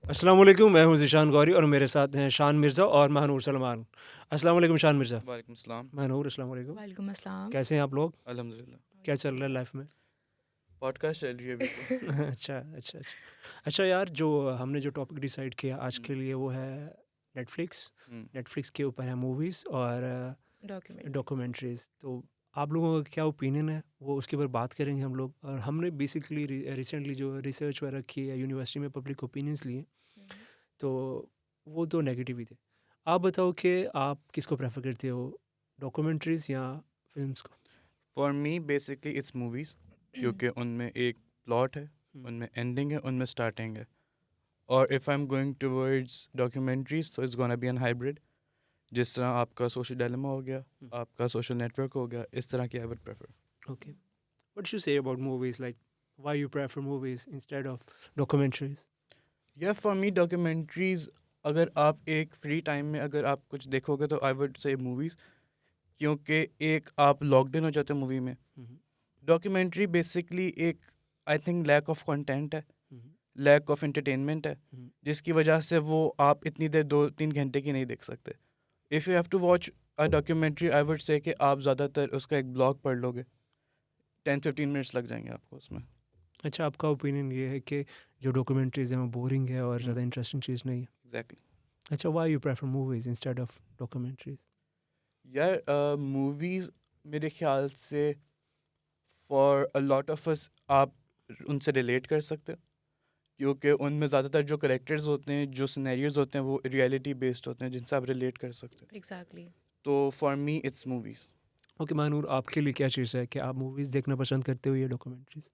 अस्सलाम वालेकुम, मैं हूँ ज़ीशान गौरी और मेरे साथ हैं शान मिर्ज़ा और महानूर सलमान। अस्सलाम वालेकुम शान मिर्ज़ा। वालेकुम सलाम। महानूर अस्सलाम वालेकुम। वालेकुम अस्सलाम। कैसे हैं आप लोग? अल्हम्दुलिल्लाह। क्या चल रहा है लाइफ में? पॉडकास्ट चल रही है अभी तो। अच्छा, अच्छा, अच्छा। अच्छा यार, जो हमने जो टॉपिक डिसाइड किया आज हुँ, के लिए वो है नेटफ्लिक्स। हुँ। नेटफ्लिक्स के ऊपर है मूवीज़ और डॉक्यूमेंट्री। डॉक्यूमेंट्रीज़। तो आप लोगों का क्या ओपिनियन है, वो उसके ऊपर बात करेंगे हम लोग। और हमने बेसिकली रिसेंटली जो रिसर्च वगैरह की है यूनिवर्सिटी में पब्लिक ओपिनियंस लिए, तो वो तो नेगेटिव ही थे। आप बताओ कि आप किसको प्रेफर करते हो, डॉक्यूमेंट्रीज या फिल्म्स को? For me basically it's movies, क्योंकि उनमें एक प्लॉट है, हम्म, उनमें एंडिंग है, उनमें स्टार्टिंग है। और if I am going towards documentaries तो it's gonna be an hybrid. जिस तरह आपका सोशल डायलेमा हो गया, हम्म, आपका सोशल नेटवर्क हो गया, इस तरह की I would prefer. Okay. What you say about movies, like why you prefer movies instead of documentaries? या फॉर मी डॉक्यूमेंट्रीज़, अगर आप एक फ्री टाइम में अगर आप कुछ देखोगे तो आई वुड से मूवीज़, क्योंकि एक आप लॉकड इन हो जाते हो मूवी में। डॉक्यूमेंट्री बेसिकली एक I think lack of content है, लैक ऑफ एंटरटेनमेंट है, जिसकी वजह से वो आप इतनी देर 2-3 घंटे की नहीं देख सकते। If you have to watch a documentary I would say कि आप ज़्यादातर उसका एक ब्लॉग पढ़ लोगे, 10-15 मिनट्स लग जाएंगे आपको उसमें। अच्छा, आपका ओपिनियन ये है कि जो डॉक्यूमेंट्रीज हैं वो बोरिंग है और ज़्यादा हम्म, इंटरेस्टिंग चीज़ नहीं है। एग्जैक्टली। अच्छा, why you prefer movies instead of documentaries? यार मूवीज़ मेरे ख्याल से for a lot of us आप उनसे रिलेट कर सकते हो, क्योंकि उनमें ज़्यादातर जो करेक्टर्स होते हैं, जो सिनेरियोज होते हैं, वो रियलिटी बेस्ड होते हैं जिनसे आप रिलेट कर सकते हो। एग्जैक्टली। तो for me it's movies. Okay Mahnoor, आपके लिए क्या चीज़ है कि आप मूवीज़ देखना पसंद करते हो या डॉक्यूमेंट्रीज?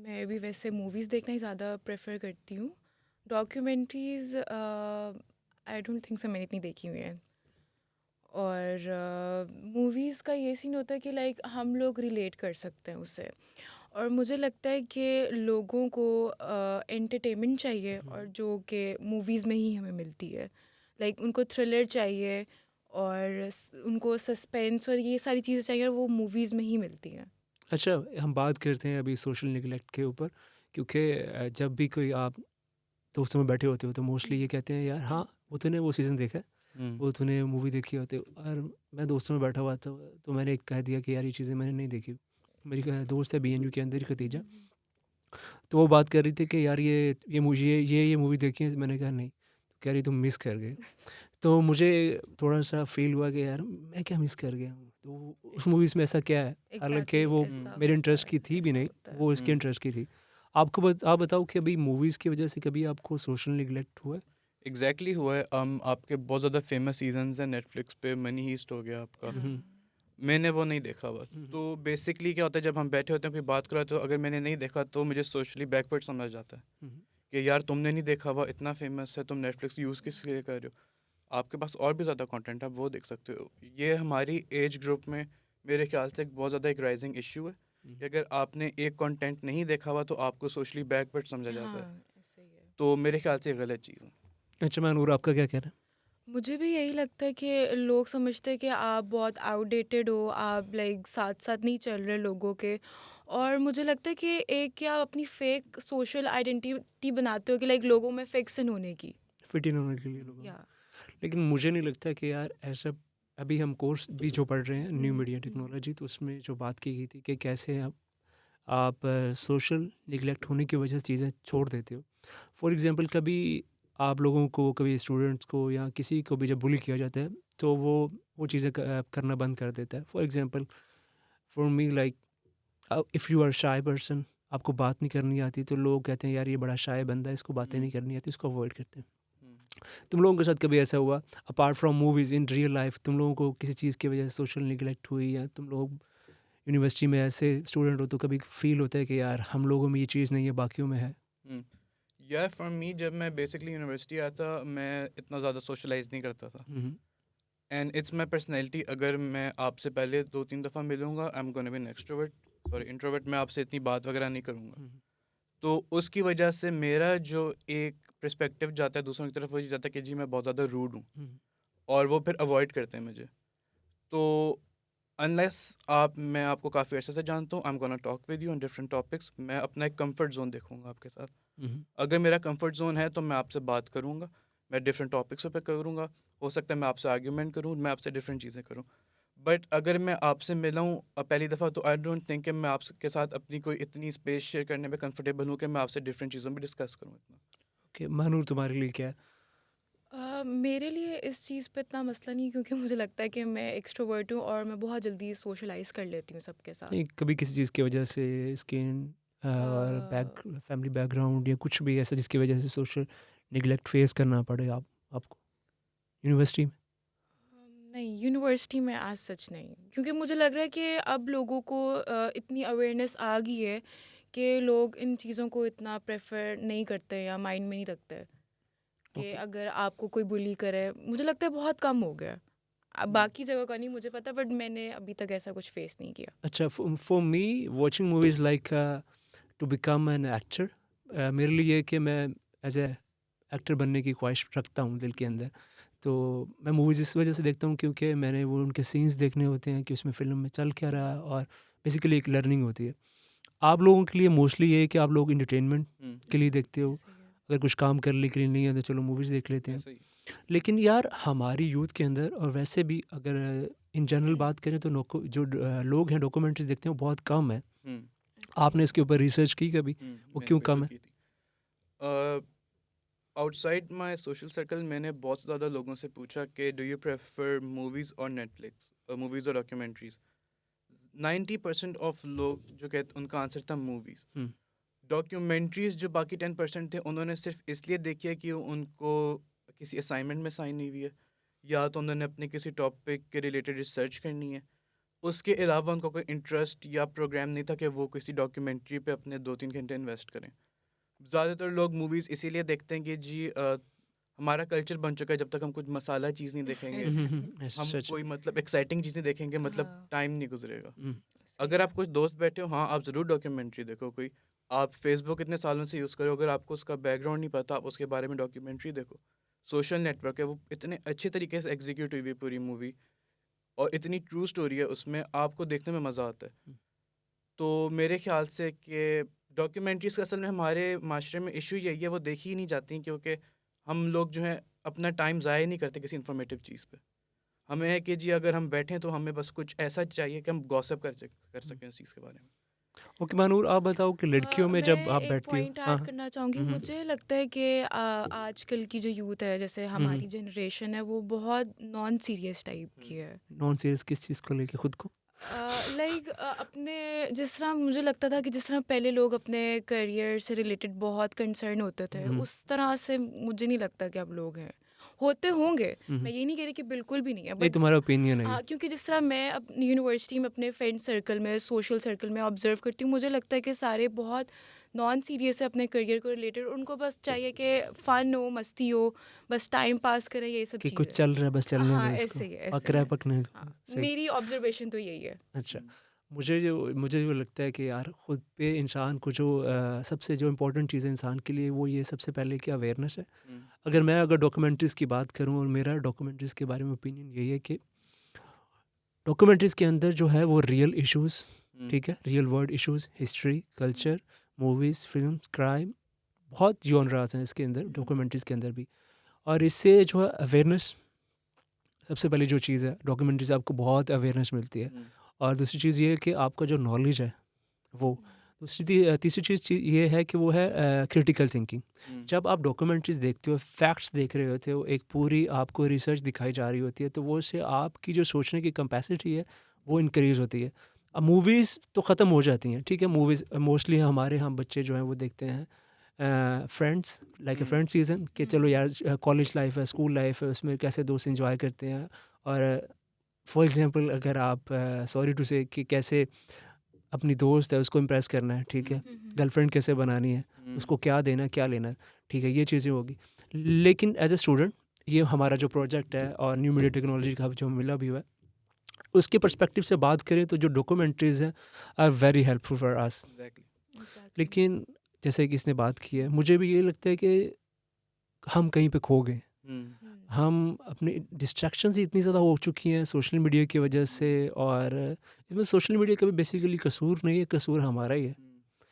मैं भी वैसे मूवीज़ देखना ही ज़्यादा प्रेफर करती हूँ। Documentaries I don't think so मैंने इतनी देखी हुई हैं। और मूवीज़ का ये सीन होता है कि लाइक हम लोग रिलेट कर सकते हैं उससे। और मुझे लगता है कि लोगों को एंटरटेनमेंट चाहिए और जो कि मूवीज़ में ही हमें मिलती है। लाइक उनको थ्रिलर चाहिए और उनको सस्पेंस और ये सारी चीज़ें चाहिए और वो मूवीज़ में ही मिलती हैं। अच्छा, हम बात करते हैं अभी सोशल निगलेक्ट के ऊपर, क्योंकि जब भी कोई आप दोस्तों में बैठे होते हो तो मोस्टली ये कहते हैं, यार हाँ वो तूने वो सीज़न देखा है, हम्म, वो तूने मूवी देखी होती है। और मैं दोस्तों में बैठा हुआ था तो मैंने एक कह दिया कि यार ये चीज़ें मैंने नहीं देखी। मेरी दोस्त है बीएनयू के अंदर ही, खतीजा। तो वो बात कर रही थी कि यार ये मुझे ये मूवी देखी है। मैंने कहा नहीं। तो कह रही तुम मिस कर गए। तो मुझे थोड़ा सा फील हुआ कि यार मैं क्या मिस कर गया हूँ। तो उस मूवीज़ में ऐसा क्या है, हालांकि एग्जैक्टली वो ऐसा मेरे होता इंटरेस्ट है, की थी भी ऐसा नहीं, होता है। वो इसके हम्म। इंटरेस्ट की थी। आप बताओ कि अभी मूवीज़ की वजह से कभी आपको सोशल निगलेक्ट हुआ है? एग्जैक्टली हुआ है। आपके बहुत ज़्यादा फेमस सीजन्स हैं नेटफ्लिक्स पे, मनी हीस्ट हो गया आपका। हाँ। हम्म, मैंने वो नहीं देखा बस। हम्म, तो बेसिकली क्या होता है, जब हम बैठे होते हैं कोई बात कर रहा है, तो अगर मैंने नहीं देखा तो मुझे सोशली बैकवर्ड समझ जाता है हम्म। कि यार तुमने नहीं देखा, हुआ इतना फेमस है, तुम नेटफ्लिक्स यूज़ किस लिए कर रहे हो। आपके पास और भी ज़्यादा कंटेंट है, आप वो देख सकते हो। ये हमारी एज ग्रुप में मेरे ख्याल से एक बहुत ज़्यादा एक राइजिंग इशू है कि अगर आपने एक कंटेंट नहीं देखा हुआ तो आपको सोशली बैकवर्ड समझा जाता है। हाँ, ऐसे ही है। तो मेरे ख्याल से ये गलत चीज़ है। अच्छा मनूर, आपका क्या कहना है? मुझे भी यही लगता है कि लोग समझते हैं कि आप बहुत आउटडेटेड हो, आप लाइक साथ साथ नहीं चल रहे लोगों के। और मुझे लगता है कि एक क्या आप अपनी फेक सोशल आइडेंटिटी बनाते हो कि लाइक लोगों में फिक्सन होने की। फिट इन होने के लिए लोगों में। या लेकिन मुझे नहीं लगता कि यार ऐसा। अभी हम कोर्स भी जो पढ़ रहे हैं न्यू मीडिया टेक्नोलॉजी, तो उसमें जो बात की गई थी कि कैसे आप सोशल निगलेक्ट होने की वजह से चीज़ें छोड़ देते हो। फॉर एग्जांपल, कभी आप लोगों को, कभी स्टूडेंट्स को या किसी को भी जब बुली किया जाता है तो वो चीज़ें करना बंद कर देता है। For example, for me like, if you are shy person, आपको बात नहीं करनी आती, तो लोग कहते हैं यार ये बड़ा शाय बंदा है, इसको बातें हम्म, नहीं करनी आती, इसको अवॉइड करते हैं। हम्म। तुम लोगों के साथ कभी ऐसा हुआ, apart from movies, in real life तुम लोगों को किसी चीज़ की वजह से सोशल निगलेक्ट हुई, या तुम लोग यूनिवर्सिटी में ऐसे स्टूडेंट हो तो कभी फील होता है कि यार हम लोगों में ये चीज़ नहीं है, बाकियों में है? हम्म। यार फॉर मी जब मैं बेसिकली यूनिवर्सिटी आया था, मैं इतना ज़्यादा सोशलाइज नहीं करता था। हम्म, एंड इट्स माई पर्सनैलिटी, अगर मैं आपसे पहले 2-3 दफ़ा मिलूंगा I am gonna be an extrovert, sorry introvert, मैं आपसे इतनी बात वगैरह नहीं करूँगा। हम्म, तो उसकी वजह से मेरा जो एक पर्सपेक्टिव जाता है दूसरों की तरफ, वो ये जाता है कि जी मैं बहुत ज़्यादा रूड हूँ, हम्म, और वो फिर अवॉइड करते हैं मुझे। तो अनलेस मैं आपको काफ़ी अर्से से जानता हूँ, I am gonna talk with you on different topics, मैं अपना एक कंफर्ट जोन देखूंगा आपके साथ। अगर मेरा कंफर्ट जोन है तो मैं आपसे बात करूंगा, मैं डिफरेंट टॉपिक्स पे करूंगा, हो सकता है मैं आपसे आर्ग्यूमेंट करूँ, मैं आपसे डिफरेंट चीज़ें करूँ। बट अगर मैं आपसे मिला हूँ पहली दफ़ा, तो आई डोंट थिंक कि मैं आपके साथ अपनी कोई इतनी स्पेस शेयर करने में कंफर्टेबल हूँ कि मैं आपसे डिफरेंट चीज़ों पर डिस्कस करूँ इतना। ओके महानूर, तुम्हारे लिए क्या है? मेरे लिए इस चीज़ पे इतना मसला नहीं, क्योंकि मुझे लगता है कि मैं एक्सट्रोवर्ट हूँ और मैं बहुत जल्दी सोशलाइज कर लेती हूँ सबके साथ। नहीं, कभी किसी चीज़ की वजह से स्किन और फैमिली बैकग्राउंड या कुछ भी ऐसा जिसकी वजह से सोशल निगलेक्ट फेस करना पड़े आपको यूनिवर्सिटी में? नहीं, यूनिवर्सिटी में आज सच नहीं, क्योंकि मुझे लग रहा है कि अब लोगों को इतनी अवेयरनेस आ गई है कि लोग इन चीज़ों को इतना प्रेफर नहीं करते या माइंड में नहीं रखते कि ओके। अगर आपको कोई बुली करे। मुझे लगता है बहुत कम हो गया। अब बाकी जगह का नहीं मुझे पता, बट मैंने अभी तक ऐसा कुछ फेस नहीं किया। अच्छा, for me watching movies like to become an actor, मेरे लिए कि मैं एज ए एक्टर बनने की ख्वाहिश रखता हूँ दिल के अंदर। तो मैं मूवीज़ इस वजह से देखता हूँ क्योंकि मैंने वो उनके सीन्स देखने होते हैं कि उसमें फ़िल्म में चल क्या रहा है, और बेसिकली एक लर्निंग होती है। आप लोगों के लिए मोस्टली ये है कि आप लोग एंटरटेनमेंट के लिए देखते हो, ऐसे ही है। अगर कुछ काम करने के लिए नहीं है तो चलो मूवीज़ देख लेते हैं। ऐसे ही। लेकिन यार हमारी यूथ के अंदर, और वैसे भी अगर इन जनरल बात करें तो लोग हैं डॉक्यूमेंट्रीज देखते हैं वो बहुत कम है। हम्म, आपने इसके ऊपर रिसर्च की कभी, वो मैंने क्यों बिल्कुल कम है? की थी। आउटसाइड माई सोशल सर्कल मैंने बहुत से ज़्यादा लोगों से पूछा कि डू यू प्रेफर मूवीज़ और नेटफ्लिक्स, मूवीज़ और डॉक्यूमेंट्रीज़। 90% ऑफ लोग जो कहते, उनका आंसर था मूवीज़। हम्म, डॉक्यूमेंट्रीज़ जो बाकी 10% थे, उन्होंने सिर्फ इसलिए देखी है कि उनको किसी असाइनमेंट में साइन हुई हुई है, या तो उन्होंने अपने किसी टॉपिक के रिलेटेड रिसर्च करनी है। उसके अलावा उनको कोई इंटरेस्ट या प्रोग्राम नहीं था कि वो किसी डॉक्यूमेंट्री पे अपने 2-3 घंटे इन्वेस्ट करें। ज़्यादातर लोग मूवीज़ इसीलिए देखते हैं कि जी हमारा कल्चर बन चुका है, जब तक हम कुछ मसाला चीज़ नहीं देखेंगे, ऐसा हम सच है। कोई मतलब एक्साइटिंग चीज़ें देखेंगे, मतलब हाँ, टाइम नहीं गुजरेगा। सही अगर है। आप कुछ दोस्त बैठे हो, हाँ आप ज़रूर डॉक्यूमेंट्री देखो कोई। आप फेसबुक इतने सालों से यूज़ करो, अगर आपको उसका बैकग्राउंड नहीं पता, आप उसके बारे में डॉक्यूमेंट्री देखो। सोशल नेटवर्क है, वो इतने अच्छे तरीके से एग्जीक्यूट हुई हुई पूरी मूवी, और इतनी ट्रू स्टोरी है उसमें, आपको देखने में मज़ा आता है। तो मेरे ख्याल से कि डॉक्यूमेंट्रीज़ का असल में हमारे माशरे में इशू यही है, वो देखी ही नहीं जाती, क्योंकि हम लोग जो है अपना टाइम ज़ाया नहीं करते किसी इन्फॉर्मेटिव चीज़ पे। हमें है कि जी अगर हम बैठें तो हमें बस कुछ ऐसा चाहिए कि हम गॉसिप कर सकें उस चीज़ के बारे में। ओके मानूर, आप बताओ कि लड़कियों में जब मैं आप एक बैठती हो। पॉइंट हाँ ऐड करना चाहूँगी। हम्म, मुझे लगता है कि आजकल की जो यूथ है, जैसे हमारी जनरेशन है, वो बहुत नॉन सीरियस टाइप की है। नॉन सीरियस किस चीज़ को लेके खुद को? लाइक अपने, जिस तरह मुझे लगता था कि जिस तरह पहले लोग अपने करियर से रिलेटेड बहुत कंसर्न होते थे, उस तरह से मुझे नहीं लगता कि अब लोग हैं। होते होंगे, मैं ये नहीं कह रही कि बिल्कुल भी नहीं है, नहीं, बट तुम्हारा ओपिनियन है ये। हाँ, क्योंकि जिस तरह मैं अपनी यूनिवर्सिटी में अपने फ्रेंड सर्कल में, सोशल सर्कल में ऑब्जर्व करती हूँ, मुझे लगता है कि सारे बहुत नॉन सीरियस है अपने करियर को रिलेटेड। उनको बस चाहिए कि फ़न हो, मस्ती हो, बस टाइम पास करें, ये सब कि कुछ चीज़ें। चल रहा है बस चलने हाँ, दो इसको, ऐसे ही है, ऐसे पक रहा है है। पकने दो। हाँ, सही। मेरी ऑब्जर्वेशन तो यही है। अच्छा, मुझे जो लगता है कि यार खुद पे इंसान को जो सबसे जो इम्पोर्टेंट चीज़ है इंसान के लिए, वो ये सबसे पहले कि अवेयरनेस है। अगर डॉक्यूमेंट्रीज़ की बात करूँ, और मेरा डॉक्यूमेंट्रीज़ के बारे में ओपिनियन यही है कि डॉक्यूमेंट्रीज़ के अंदर जो है वो रियल इश्यूज़, ठीक है, real world issues, history, culture, movies, film, crime, बहुत जॉनरास हैं इसके अंदर, डॉक्यूमेंट्रीज़ के अंदर भी। और इससे जो है अवेयरनेस, सबसे पहली जो चीज़ है डॉक्यूमेंट्री से आपको बहुत अवेयरनेस मिलती है। और दूसरी चीज़ ये है कि आपका जो नॉलेज है वो, तीसरी चीज़ ये है कि वो है क्रिटिकल थिंकिंग। जब आप डॉक्यूमेंट्रीज देखते हो, फैक्ट्स देख रहे होते हो, एक पूरी आपको रिसर्च दिखाई जा रही होती है, तो वो से आपकी जो सोचने की कैपेसिटी है वो इंक्रीज़ होती है। अब मूवीज़ तो ख़त्म हो जाती हैं, ठीक है, मूवीज़ मोस्टली हमारे यहाँ बच्चे जो हैं वो देखते हैं friends, like a friend season, कि चलो यार कॉलेज लाइफ है, स्कूल लाइफ है, उसमें कैसे दोस्त इंजॉय करते हैं। और फॉर एग्जांपल अगर आप सॉरी टू से कि कैसे अपनी दोस्त है उसको इम्प्रेस करना है, ठीक है, गर्लफ्रेंड कैसे बनानी है, उसको क्या देना है, क्या लेना है, ठीक है, ये चीज़ें होगी। लेकिन एज ए स्टूडेंट ये हमारा जो प्रोजेक्ट है और न्यू मीडिया टेक्नोलॉजी का जो मिला भी हुआ है, उसके पर्सपेक्टिव से बात करें तो जो डॉक्यूमेंट्रीज़ हैं are very helpful for us. लेकिन जैसे कि इसने बात की है, मुझे भी ये लगता है कि हम कहीं पे खो गए हम अपने डिस्ट्रैक्शंस इतनी ज़्यादा हो चुकी हैं सोशल मीडिया की वजह से, और इसमें सोशल मीडिया का भी बेसिकली कसूर नहीं है, कसूर हमारा ही है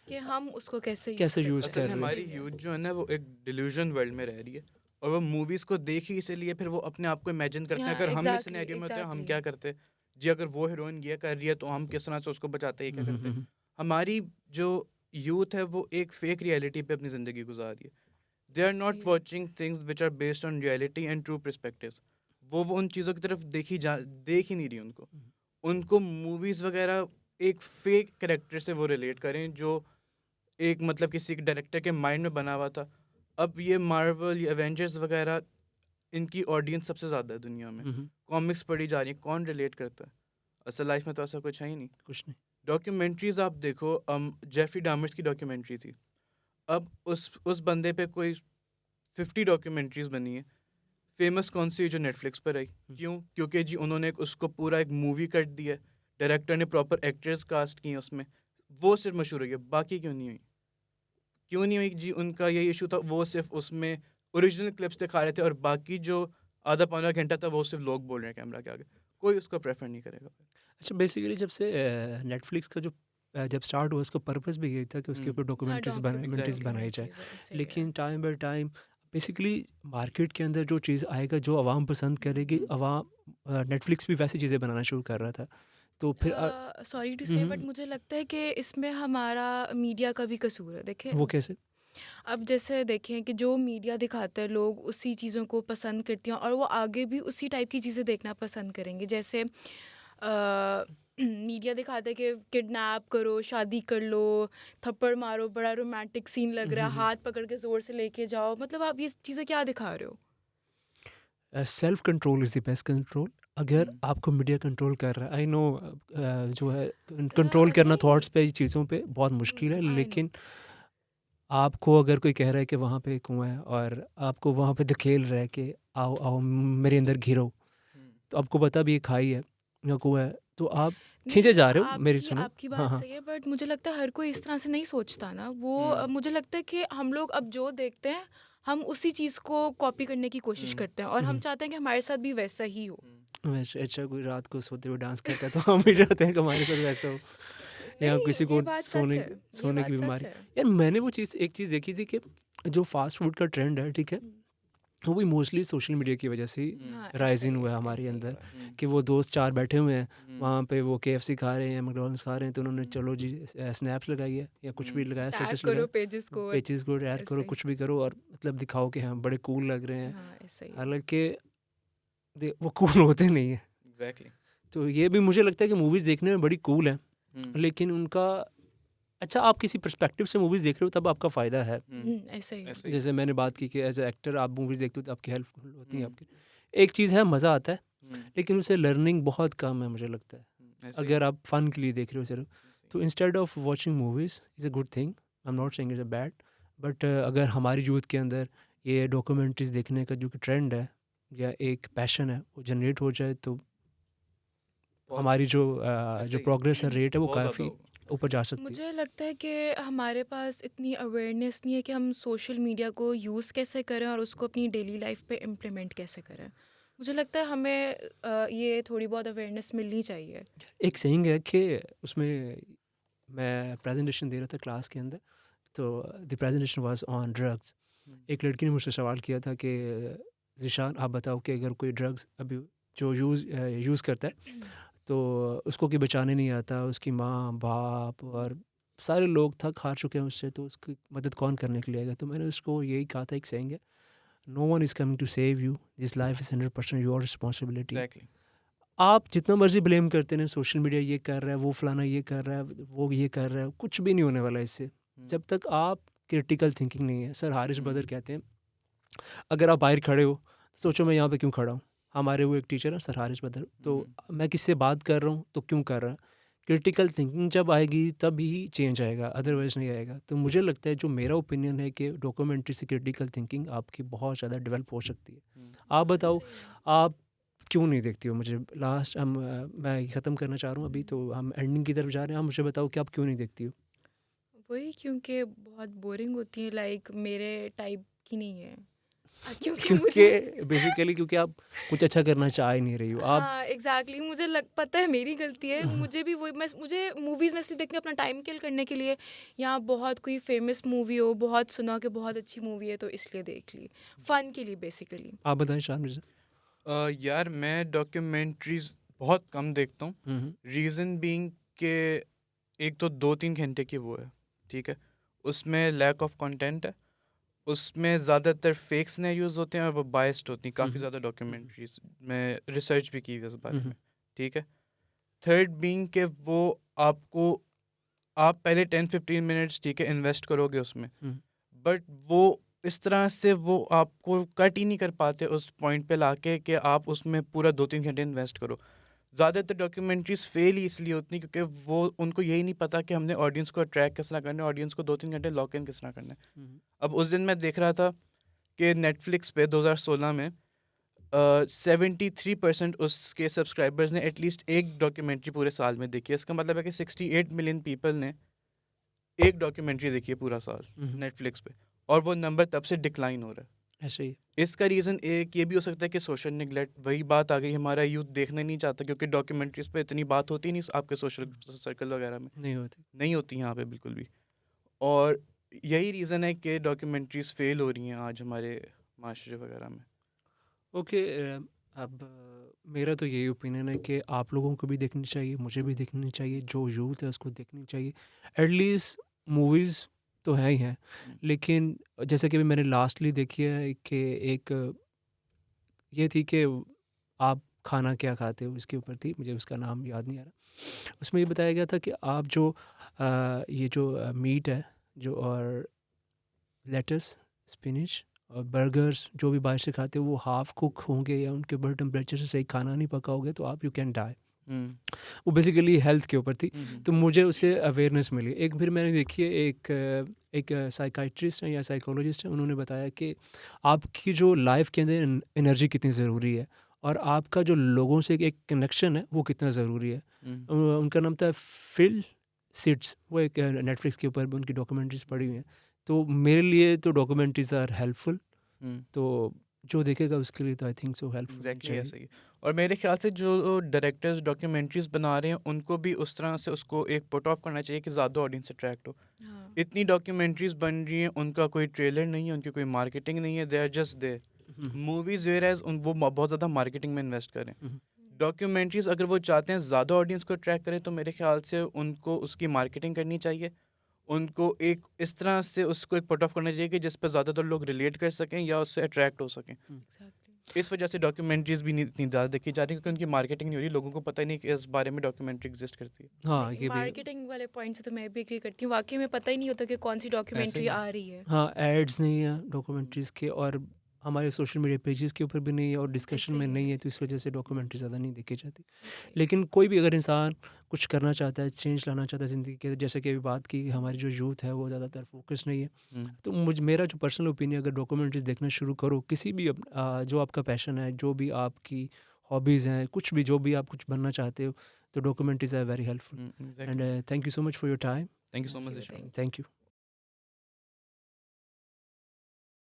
कि हम उसको कैसे कैसे यूज़ असल कर में रहे हैं। हमारी यूथ जो है ना वो एक डिल्यूजन वर्ल्ड में रह रही है, और वो मूवीज़ को देख ही इसीलिए फिर वो अपने आप को इमेजिन करते हैं। हाँ, अगर हम इस exactly, सिनेरियो में होते हैं हम exactly. क्या करते जी, अगर वो हीरोइन ये कर रही है तो हम किस तरह से उसको बचाते, ये क्या करते। हमारी जो यूथ है वो एक फेक रियलिटी पे अपनी ज़िंदगी गुजार रही है। दे आर नॉट सही है। Watching things which are based on reality and true perspectives. वो उन चीज़ों की तरफ देख ही नहीं रही उनको। उनको मूवीज़ वगैरह एक फेक कैरेक्टर से वो रिलेट करें जो एक मतलब किसी डायरेक्टर के माइंड में बना हुआ था। अब ये मार्वल, ये एवेंजर्स वगैरह, इनकी ऑडियंस सबसे ज़्यादा है दुनिया में। कॉमिक्स पढ़ी जा रही है, कौन रिलेट करता है? असल लाइफ में तो ऐसा कुछ है ही नहीं। कुछ नहीं। डॉक्यूमेंट्रीज आप देखो, जेफरी डामर्स की डॉक्यूमेंट्री थी। अब उस बंदे पे कोई 50 डॉक्यूमेंट्रीज बनी है। फेमस कौन सी जो नेटफ्लिक्स पर आई? क्यों? क्योंकि जी उन्होंने उसको पूरा एक मूवी कर दिया, डायरेक्टर ने प्रॉपर एक्टर्स कास्ट किए उसमें, वो सिर्फ मशहूर हुई है, बाकी क्यों नहीं हुई? क्यों नहीं हुई जी? उनका यही इशू था, वो सिर्फ उसमें ओरिजिनल क्लिप्स दिखा रहे थे और बाकी जो आधा पौना घंटा था वो सिर्फ लोग बोल रहे हैं कैमरा के आगे। कोई उसको प्रेफर नहीं करेगा। अच्छा, बेसिकली जब से नेटफ्लिक्स का जो जब स्टार्ट हुआ उसका पर्पस भी यही था कि उसके ऊपर हाँ, डॉक्यूमेंट्रीज exactly. बनाई जाए। documentaries, सही है। लेकिन time by time basically market के अंदर जो चीज़ आएगा, जो आवाम पसंद करेगी, आवाम नेटफ्लिक्स भी वैसी चीज़ें बनाना शुरू कर रहा था। तो फिर सॉरी टू से बट मुझे लगता है कि इसमें हमारा मीडिया का भी कसूर है। देखें, वो कैसे? अब जैसे देखें कि जो मीडिया दिखाता है लोग उसी चीज़ों को पसंद करते हैं और वो आगे भी उसी टाइप की चीज़ें देखना पसंद करेंगे। जैसे मीडिया दिखाता है कि किडनैप करो, शादी कर लो, थप्पड़ मारो, बड़ा रोमांटिक सीन लग रहा है, हाथ पकड़ के ज़ोर से लेके जाओ। मतलब आप ये चीज़ें क्या दिखा रहे हो? Self control is the best control. अगर आपको मीडिया कंट्रोल कर रहा है, आई नो जो है कंट्रोल करना नहीं, थॉट्स पे, चीज़ों पे बहुत मुश्किल है, आई नो। लेकिन आपको अगर कोई कह रहा है कि वहाँ पे कुआं है और आपको वहाँ पे धकेल रहा है कि आओ आओ मेरे अंदर घिरो, तो आपको पता भी ये खाई है या कुआं है, तो आप खींचे नहीं, जा रहे हो। मेरी आपकी सुनो। आपकी हाँ बात हाँ। सही है बट मुझे लगता है हर कोई इस तरह से नहीं सोचता ना। वो मुझे लगता है कि हम लोग अब जो देखते हैं हम उसी चीज़ को कॉपी करने की कोशिश करते हैं और हम चाहते हैं कि हमारे साथ भी वैसा ही हो। वैसे अच्छा कोई रात को सोते हुए डांस करता है तो हम भी चाहते हैं कि हमारे साथ वैसा हो, या नहीं, किसी ये को बात सच सोने है, ये सोने की बात सच बीमारी। है। यार मैंने वो चीज़ एक चीज़ देखी थी कि जो फास्ट फूड का ट्रेंड है, ठीक है, वो भी मोस्टली सोशल मीडिया की वजह से हाँ, राइजिंग ऐसे हुआ है ही, हमारे ऐसे ही अंदर। हुआ है। कि वो दोस्त चार बैठे हुए हैं वहाँ पे, वो KFC खा रहे हैं, मैकडॉनल्ड्स खा रहे हैं, तो उन्होंने चलो जी स्नैप्स लगाई है या कुछ भी लगाया, टैग स्टेटस करो लगाया, पेजेस को, पेजेस को ऐड करो, ऐसे। कुछ भी करो और मतलब दिखाओ कि हाँ बड़े कूल लग रहे हैं। हाँ, ऐसे ही। हालांकि वो कूल होते नहीं है। एग्जैक्टली। तो ये भी मुझे लगता है कि मूवीज़ देखने में बड़ी कूल है, लेकिन उनका अच्छा, आप किसी पर्सपेक्टिव से मूवीज़ देख रहे हो तब आपका फ़ायदा है। ऐसे ही। जैसे मैंने बात की कि एज ए एक्टर आप मूवीज़ देखते हो तो आपकी हेल्पफुल होती है आपकी। एक चीज़ है, मज़ा आता है, लेकिन उससे लर्निंग बहुत कम है मुझे लगता है। अगर आप फ़न के लिए देख रहे हो सिर्फ, तो instead of watching movies is a good thing, I am not saying it's a bad, but अगर हमारी यूथ के अंदर ये डॉक्यूमेंट्रीज़ देखने का जो कि ट्रेंड है या एक पैशन है वो जनरेट हो जाए, तो हमारी जो प्रोग्रेस है, रेट है, वो काफ़ी ऊपर जा सकती है। मुझे लगता है कि हमारे पास इतनी अवेयरनेस नहीं है कि हम सोशल मीडिया को यूज़ कैसे करें और उसको अपनी डेली लाइफ पे इम्प्लीमेंट कैसे करें। मुझे लगता है हमें ये थोड़ी बहुत अवेयरनेस मिलनी चाहिए। एक सेइंग है कि उसमें मैं प्रेजेंटेशन दे रहा था क्लास के अंदर, तो the presentation was on drugs. एक लड़की ने मुझसे सवाल किया था कि ज़िशान आप बताओ कि अगर कोई ड्रग्स अभी जो यूज़ करता है तो उसको कि बचाने नहीं आता, उसकी माँ बाप और सारे लोग थक हार चुके हैं उससे, तो उसकी मदद कौन करने के लिए आएगा। तो मैंने उसको यही कहा था, एक सेइंग है, no one is coming to save you, this life is 100% your responsibility. Exactly. आप जितना मर्जी ब्लेम करते हैं, सोशल मीडिया ये कर रहा है, वो फलाना ये कर रहा है, वो ये कर रहा है, कुछ भी नहीं होने वाला इससे जब तक आप क्रिटिकल थिंकिंग नहीं है। सर हारिस बदर कहते हैं, अगर आप बाहर खड़े हो तो सोचो मैं यहाँ पे क्यों खड़ा हूँ। हमारे वो एक टीचर है सर हारिस बदर, तो मैं किससे बात कर रहा हूँ तो क्यों कर रहा है। क्रिटिकल थिंकिंग जब आएगी तब ही चेंज आएगा, अदरवाइज नहीं आएगा। तो मुझे लगता है, जो मेरा ओपिनियन है, कि डॉक्यूमेंट्री से क्रिटिकल थिंकिंग आपकी बहुत ज़्यादा डेवलप हो सकती है। आप बताओ, आप क्यों नहीं देखती हो? मुझे लास्ट मैं ख़त्म करना चाह रहा हूँ अभी, तो हम एंडिंग की तरफ जा रहे हैं। आप मुझे बताओ कि आप क्यों नहीं देखती हो? वही, क्योंकि बहुत बोरिंग होती है, लाइक मेरे टाइप की नहीं है। क्योंकि मुझे क्योंकि बेसिकली क्योंकि आप कुछ अच्छा करना चाह ही नहीं रही हो आप। हाँ एग्जैक्टली मुझे पता है मेरी गलती है, मुझे भी वही मुझे मूवीज़ में इसलिए देखती हूँ अपना टाइम किल करने के लिए, या बहुत कोई फेमस मूवी हो, बहुत सुना कि बहुत अच्छी मूवी है तो इसलिए देख ली, फ़न के लिए बेसिकली। आप बताएं शान मिर्जा। यार मैं डॉक्यूमेंट्रीज बहुत कम देखता हूँ, हम्म रीज़न बीइंग के एक तो 2-3 घंटे की वो है, ठीक है, उसमें लैक ऑफ कंटेंट है, उसमें ज़्यादातर फेक सिनेरियोज होते हैं और वो बायस्ड होती हैं काफ़ी ज़्यादा डॉक्यूमेंट्रीज में रिसर्च भी की हुई है इस बारे में, ठीक है। थर्ड बीइंग के वो आपको आप पहले 10-15 मिनट्स ठीक है इन्वेस्ट करोगे उसमें, बट वो इस तरह से वो आपको कट ही नहीं कर पाते उस पॉइंट पे लाके कि आप उसमें पूरा 2-3 घंटे इन्वेस्ट करो। ज़्यादातर डॉक्यूमेंट्रीज फेल ही इसलिए होती हैं क्योंकि वो उनको यही नहीं पता कि हमने ऑडियंस को अट्रैक्ट किस तरह करना है, ऑडियंस को 2-3 घंटे लॉक इन किस तरह करना है। अब उस दिन मैं देख रहा था कि नेटफ्लिक्स पे 2016 में 73% उसके सब्सक्राइबर्स ने एटलीस्ट एक डॉक्यूमेंट्री पूरे साल में देखी है। इसका मतलब है कि 68 मिलियन पीपल ने एक डॉक्यूमेंट्री देखी है पूरा साल नेटफ्लिक्स पे, और वो नंबर तब से डिक्लाइन हो रहा है। ऐसे ही इसका रीज़न एक ये भी हो सकता है कि सोशल निगलेक्ट, वही बात आ गई, हमारा यूथ देखना नहीं चाहता क्योंकि डॉक्यूमेंट्रीज पे इतनी बात होती नहीं आपके सोशल सर्कल वगैरह में, नहीं होती यहाँ पे बिल्कुल भी। और यही रीज़न है कि डॉक्यूमेंट्रीज फेल हो रही हैं आज हमारे माशरे वगैरह में। ओके अब मेरा तो यही ओपिनियन है कि आप लोगों को भी देखनी चाहिए, मुझे भी देखनी चाहिए, जो यूथ है उसको देखनी चाहिए। एटलीस्ट मूवीज़ तो है ही हैं, लेकिन जैसे कि अभी मैंने लास्टली देखी है कि एक ये थी कि आप खाना क्या खाते हो, इसके ऊपर थी, मुझे उसका नाम याद नहीं आ रहा। उसमें ये बताया गया था कि आप जो ये जो मीट है जो और लेटस, स्पिनिच और बर्गर्स जो भी बाहर से खाते हो वो हाफ कुक होंगे या उनके ऊपर टेम्परेचर से सही खाना नहीं पकाओगे तो आप यू कैन डाई। वो बेसिकली हेल्थ के ऊपर थी, तो मुझे उससे अवेयरनेस मिली। एक फिर मैंने देखी है एक साइकाइट्रिस्ट है या साइकोलॉजिस्ट है, उन्होंने बताया कि आपकी जो लाइफ के अंदर एनर्जी कितनी ज़रूरी है और आपका जो लोगों से एक कनेक्शन है वो कितना ज़रूरी है। उनका नाम था फिल सिट्स, वो एक नेटफ्लिक्स के ऊपर उनकी डॉक्यूमेंट्रीज पड़ी हुई हैं। तो मेरे लिए तो डॉक्यूमेंट्रीज आर हेल्पफुल, तो जो देखेगा उसके लिए तो I think so helpful. Exactly ऐसे ही। और मेरे ख्याल से जो डायरेक्टर्स डॉक्यूमेंट्रीज बना रहे हैं उनको भी उस तरह से उसको एक पुट ऑफ करना चाहिए कि ज़्यादा ऑडियंस अट्रैक्ट हो। इतनी डॉक्यूमेंट्रीज बन रही हैं, उनका कोई ट्रेलर नहीं है, उनकी कोई मार्केटिंग नहीं है, they are just there. Movies whereas वो बहुत ज़्यादा मार्केटिंग में इन्वेस्ट करें। डॉक्यूमेंट्रीज अगर वो चाहते हैं ज़्यादा ऑडियंस को अट्रैक्ट करें तो मेरे ख्याल से उनको उसकी मार्केटिंग करनी चाहिए, उनको एक इस तरह से उसको एक पुट ऑफ करना चाहिए कि जिस पर ज़्यादातर लोग रिलेट कर सकें या उससे अट्रैक्ट हो सकें। इस वजह से डॉक्यूमेंट्रीज भी इतनी ज़्यादा देखी जा रही है क्योंकि उनकी मार्केटिंग नहीं हो रही, लोगों को पता ही नहीं कि इस बारे में डॉक्यूमेंट्री एग्जिस्ट करती है। हाँ, ये मार्केटिंग वाले पॉइंट से तो मैं भी एग्री करती हूँ, वाकई में पता ही नहीं होता कि कौन सी डॉक्यूमेंट्री आ रही है। हाँ, एड्स नहीं है डॉक्यूमेंट्रीज़ के और हमारे सोशल मीडिया पेजेस के ऊपर भी नहीं है और डिस्कशन में नहीं है, तो इस वजह से डॉक्यूमेंट्री ज़्यादा नहीं देखी जाती। लेकिन कोई भी अगर इंसान कुछ करना चाहता है, चेंज लाना चाहता है ज़िंदगी के, जैसे कि अभी बात की हमारी जो यूथ है वो ज़्यादातर फोकस नहीं है, तो मेरा जो पर्सनल ओपिनियन, अगर डॉक्यूमेंट्रीज देखना शुरू करो, किसी भी जो आपका पैशन है, जो भी आपकी हॉबीज़ हैं, कुछ भी जो भी आप कुछ बनना चाहते हो, तो documentaries are very helpful. And thank you so much for your time. Thank you so much. Thank you.